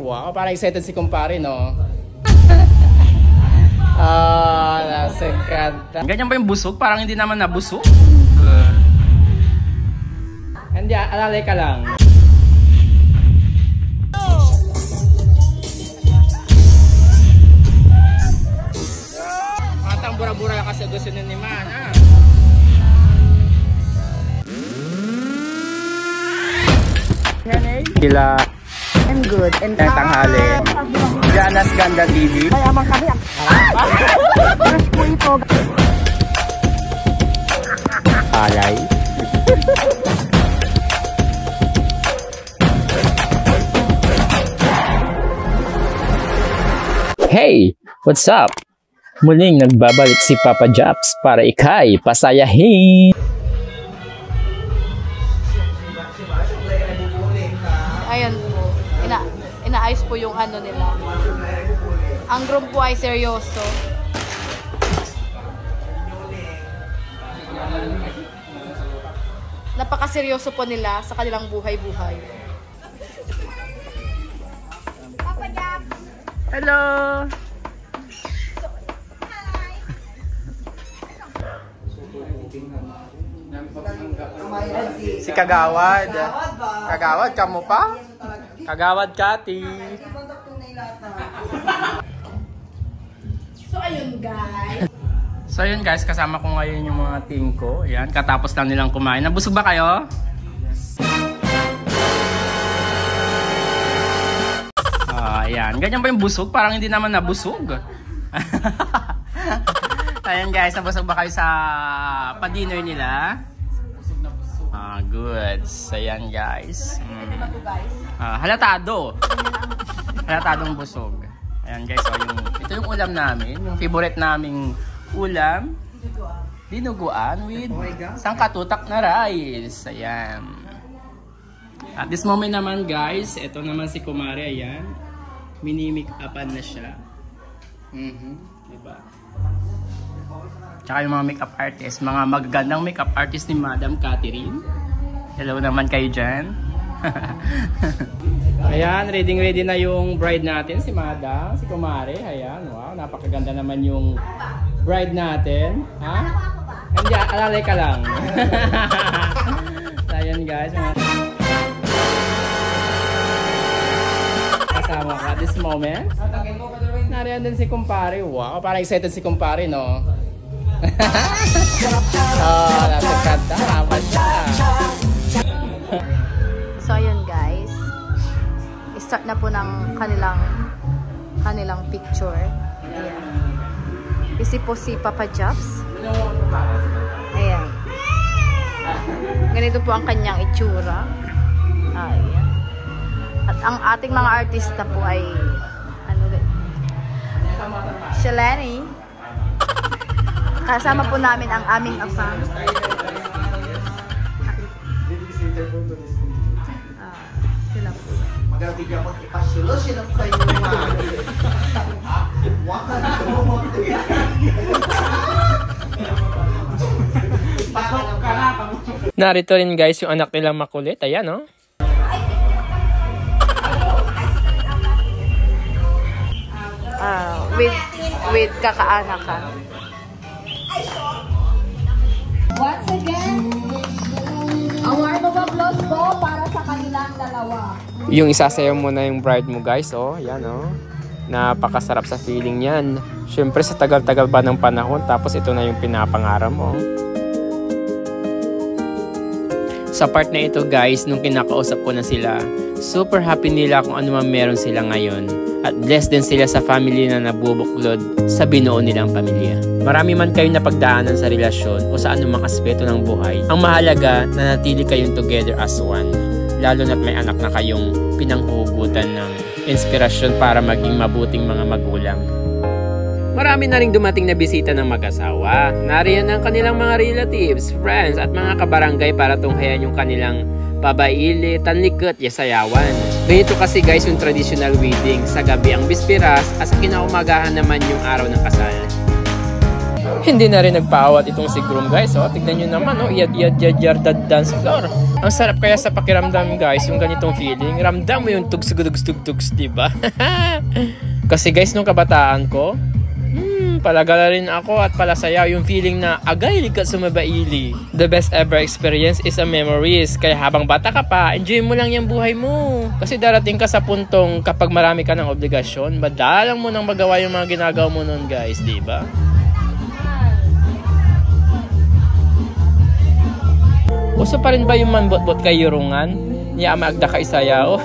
Wow, parang excited si kumpare, no? Nasikata. Ganyan ba yung busog? Parang hindi naman nabusog. Hindi, alalay ka lang. Matang bura-bura kasi gusto ni Man, ah. Sila I'm good. And tanghali. Jana's Ganda TV. Kaya man kami. Fresh po ito. Alay. Hey! What's up? Muling nagbabalik si Papa Japs para ikay pasayahin. Ayan po. Inaayos po yung ano nila. Ang groom po ay seryoso. Napakaseryoso po nila sa kanilang buhay-buhay. Hello! Si Kagawad. Kagawad, kamo pa? Kagawad, Kati. So ayun guys, kasama ko ngayon yung mga team ko. Ayan, katapos lang nilang kumain. Nabusog ba kayo? Ayan, ganyan ba yung busog? Parang hindi naman nabusog. Ayan guys, nabusog ba kayo sa pa-dinner nila? Good. So ayan guys. Halatado. Halatadong busog. Ayan guys, so ito yung ulam namin. Yung favorite naming ulam. Dinuguan with sangkatutak na rice. Ayan. At this moment naman guys, ito naman si Kumare. Ayan. Mini-make-upan na siya. Diba? Tsaka yung mga makeup artist, mga magagandang makeup artist ni Madam Catherine. Hello naman kayo dyan. Ayan, ready na yung bride natin, si Madam, si Kumare. Ayan, wow, napakaganda naman yung bride natin. Ha? Hindi, alalay ka lang. Ayan guys, kasama ka at this moment. Nariyan din si Kumpare. Wow, parang excited si Kumpare, no? Nasikata. Tama siya. So ayun guys. I-start na po ng kanilang picture. Ayan. Isi po si Papa Japs. Ayan. Ganito po ang kanyang itsura. Ayan. At ang ating mga artista po ay Shalani. Kasama po namin ang aming afam. Sila po. Magabigyan mo ipasulo silang kayo. Narito rin guys yung anak nilang makulit. Ayan, no? With kakaanakan. Once again, a warm of applause po para sa kanilang dalawa. Yung isasayaw mo na yung bride mo guys, oh, yan oh. Napakasarap sa feeling yan. Syempre sa tagal-tagal ba ng panahon, tapos ito na yung pinapangarap mo. Sa part na ito guys, nung kinakausap ko na sila, super happy nila kung ano man meron sila ngayon. At blessed din sila sa family na nabubuklod sa binuo nilang pamilya. Marami man kayong napagdaanan sa relasyon o sa anumang aspeto ng buhay, ang mahalaga na natili kayong together as one. Lalo na't may anak na kayong pinanghugutan ng inspirasyon para maging mabuting mga magulang. Marami na ring dumating na bisita ng mag-asawa. Nariyan ang kanilang mga relatives, friends at mga kabarangay para tunghayan yung kanilang pabaili, tanlikot, yasayawan. Ganito kasi guys yung traditional wedding. Sa gabi ang bispiras at sa kinaumagahan naman yung araw ng kasal. Hindi na rin nagpaawat itong si groom guys. Oh, tignan nyo naman, oh, iyad dance floor. Ang sarap kaya sa pakiramdam guys, yung ganitong feeling. Ramdam mo yung tugs, diba? Kasi guys, nung kabataan ko, palagala rin ako at palasaya yung feeling na agay likat sumabaili. The best ever experience is a memories. Kaya habang bata ka pa, enjoy mo lang yung buhay mo. Kasi darating ka sa puntong kapag marami ka ng obligasyon, madalang mo nang magawa yung mga ginagawa mo nun guys, diba? Uso pa rin ba yung manbot-bot kay Yurungan? Niya maagda ka isayaw?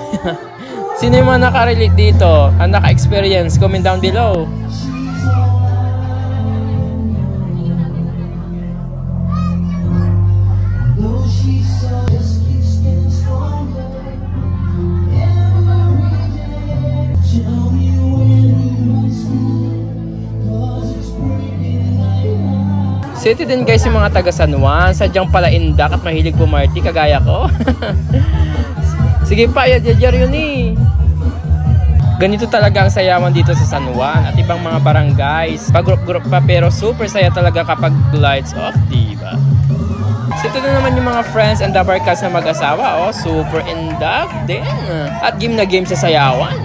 Sino yung mga nakarelate dito? Ang naka-experience? Comment down below. City din guys yung mga taga San Juan, sadyang pala indak at mahilig pumarty kagaya ko. Sige pa, yadyadyar yun eh. Ganito talaga ang sayawan dito sa San Juan at ibang mga barangays. Pag-group pa pero super saya talaga kapag lights off, diba? Ito na naman yung mga friends and the barkas na mag-asawa, oh, super indak din. At game na game sa sayawan.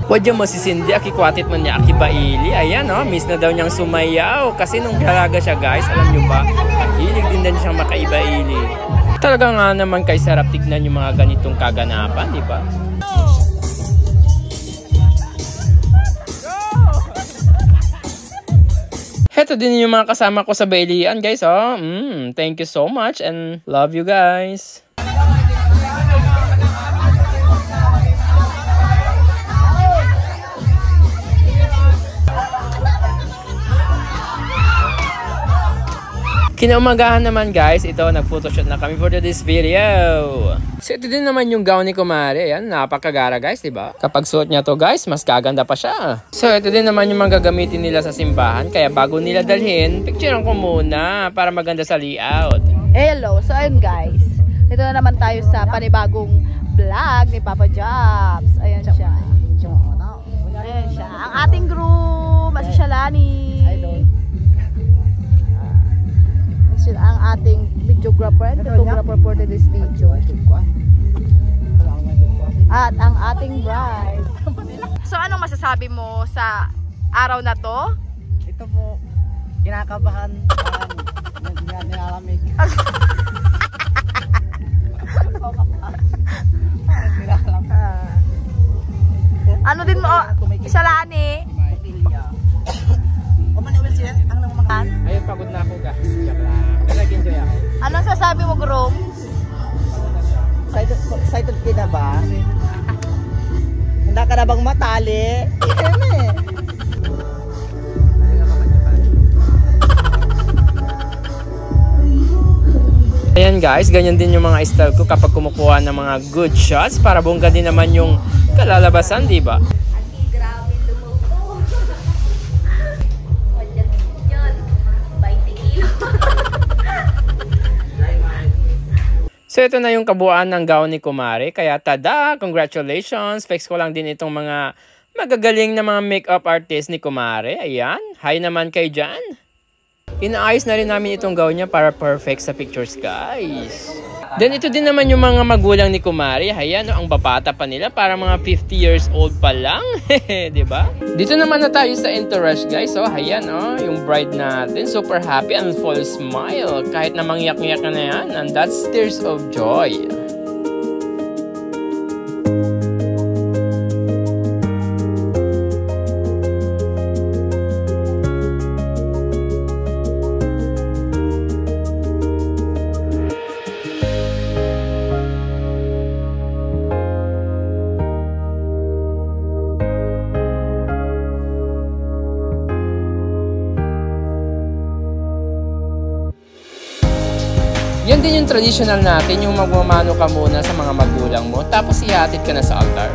Wadya mo si Cindy, akikwatit man niya akibaili. Ayan, oh, miss na daw niyang sumayaw. Kasi nung dalaga siya guys, alam niyo ba, hilig din siyang makaibaili. Talaga nga naman kay sarap tignan yung mga ganitong kaganapan, di ba? Heto din yung mga kasama ko sa bailian guys, oh. Thank you so much and love you guys. Kinaumagahan naman guys, ito nag-photoshoot na kami for this video. So ito din naman yung gown ni Kumare. Ayan, napakagara guys, diba? Kapag suot niya to guys, mas kaganda pa siya. So ito din naman yung mga gagamitin nila sa simbahan. Kaya bago nila dalhin, picturean ko muna para maganda sa layout. Hello, so ayun guys. Ito na naman tayo sa panibagong vlog ni Papa Jobs. Ayan siya. Ayan siya. Ang ating groom, si Shalani. Ang ating videographer and photographer for this video. At ang ating bride. So anong masasabi mo sa araw na to? Ito po, kinakabahan. Nilalamig. Ano din mo? Shalani? Ayun, pagod na ako guys. Nag-enjoy ako. Anong sasabi mo, groom? Excited ka na ba? Handa ka na bang matali? Ayan guys, ganyan din yung mga style ko kapag kumukuha ng mga good shots para bongga din naman yung kalalabasan, diba? So ito na yung kabuuan ng gown ni Kumare. Kaya tada! Congratulations! Flex ko lang din itong mga magagaling na mga makeup artist ni Kumare. Ayan. Hi naman kay Jan. Inaayos na rin namin itong gown niya para perfect sa pictures guys. Then ito din naman yung mga magulang ni Kumare. Ayan, no, ang babata pa nila. Para mga 50 years old pa lang. Diba? Dito naman na tayo sa entourage guys. So ayan, oh, yung bride natin. Super happy and full smile. Kahit na mangyak-ngyak na yan. And that's tears of joy. Yan din yung traditional natin, yung magmamano ka muna sa mga magulang mo, tapos ihatid ka na sa altar.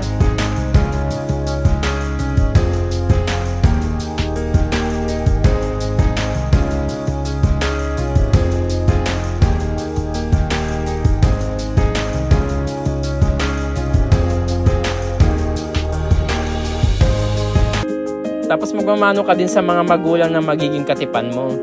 Tapos magmamano ka din sa mga magulang na magiging katipan mo.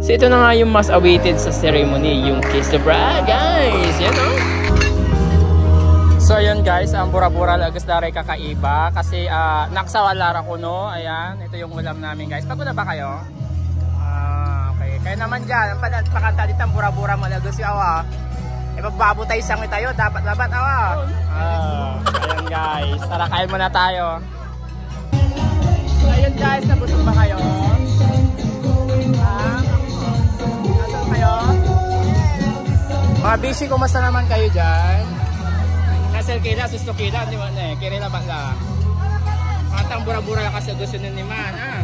So ito na nga yung mas awaited sa ceremony, yung kiss the bride, guys. Yan o. So yun guys, ang bura-bura lagas daray kakaiba kasi naksawalara ko no. Ayan, ito yung ulam namin guys. Pagod na ba kayo? Okay, kaya naman dyan, pakanta dito ang bura-bura malagas yung awa. Ipagbabutay sang tayo, dapat awa. Ayan guys, tara kain muna tayo. Ayun guys, nabusog ba kayo? Mga busy, kumusta naman kayo dyan? Nasel kila, susto kila, di ba na eh? Kirila ba la? Matang bura-bura lang kasi gusto nun ni Man, ha?